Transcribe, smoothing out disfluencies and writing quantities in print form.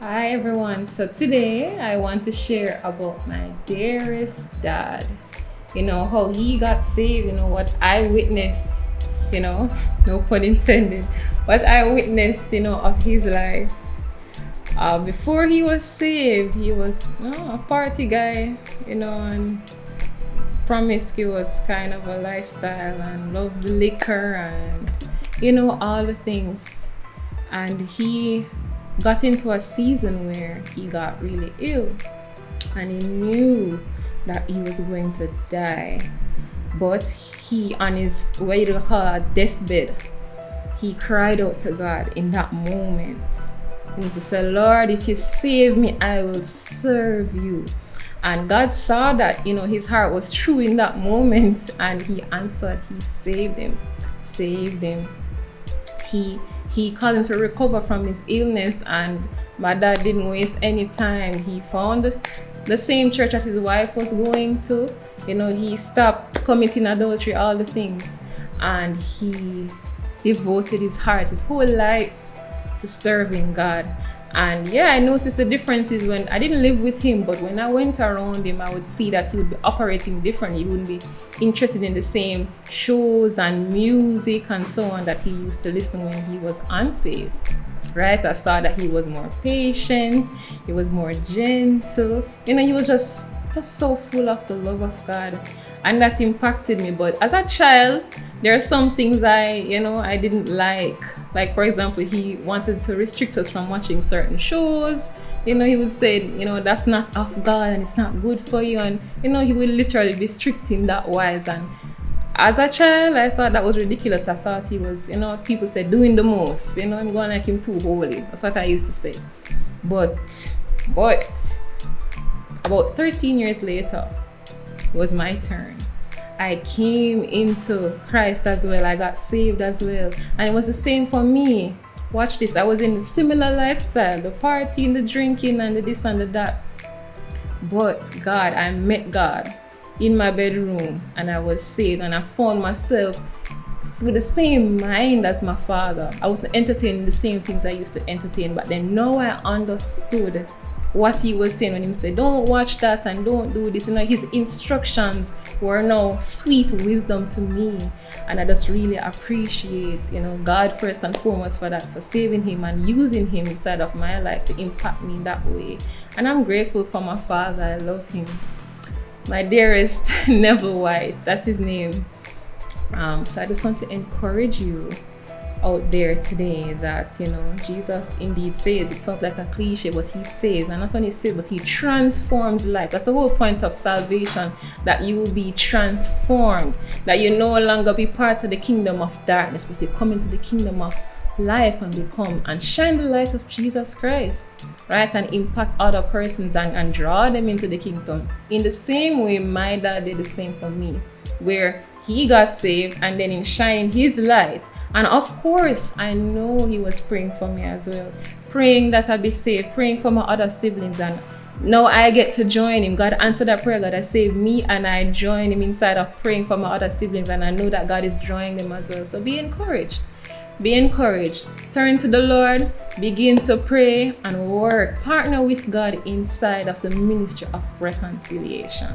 Hi everyone. So today I want to share about my dearest dad. How he got saved, what I witnessed, you know, no pun intended, what I witnessed, of his life. Before he was saved, he was a party guy, and promiscuous kind of a lifestyle and loved liquor and, all the things. And he got into a season where he got really ill and he knew that he was going to die. But he, on his way to call a deathbed, he cried out to God in that moment. And to say, Lord, if you save me, I will serve you. And God saw that, his heart was true in that moment, and he answered. He saved him. Saved him. He called him to recover from his illness, and my dad didn't waste any time. He found the same church that his wife was going to. He stopped committing adultery, all the things, and he devoted his heart, his whole life to serving God. And yeah, I noticed the differences when I didn't live with him, but when I went around him, I would see that he would be operating different. He wouldn't be interested in the same shows and music and so on that he used to listen when he was unsaved. Right? I saw that he was more patient, he was more gentle. He was just so full of the love of God. And that impacted me. But as a child, there are some things I didn't like. Like, for example, he wanted to restrict us from watching certain shows. He would say, that's not of God and it's not good for you. And, he would literally be strict in that wise. And as a child, I thought that was ridiculous. I thought he was, people say doing the most. I'm going like him too holy. That's what I used to say. But about 13 years later, it was my turn. I came into Christ as well. I got saved as well. And it was the same for me. Watch this. I was in a similar lifestyle. The partying, the drinking, and the this and the that. But I met God in my bedroom. And I was saved. And I found myself with the same mind as my father. I was entertaining the same things I used to entertain. But then now I understood what he was saying when he said, don't watch that and don't do this. His instructions were now sweet wisdom to me. And I just really appreciate, God first and foremost for that, for saving him and using him inside of my life to impact me in that way. And I'm grateful for my father. I love him. My dearest, Neville White, that's his name. So I just want to encourage you out there today that Jesus indeed saves. It sounds like a cliche, but he saves. And not only saves, but he transforms life. That's the whole point of salvation, that you will be transformed, that you no longer be part of the kingdom of darkness, but you come into the kingdom of life and become and shine the light of Jesus Christ, right? And impact other persons and draw them into the kingdom. In the same way my dad did the same for me, where he got saved and then in shining his light. And of course, I know he was praying for me as well, praying that I'd be saved, praying for my other siblings. And now I get to join him. God answered that prayer. God has saved me, and I join him inside of praying for my other siblings. And I know that God is drawing them as well. So be encouraged. Be encouraged. Turn to the Lord, begin to pray and work. Partner with God inside of the ministry of reconciliation.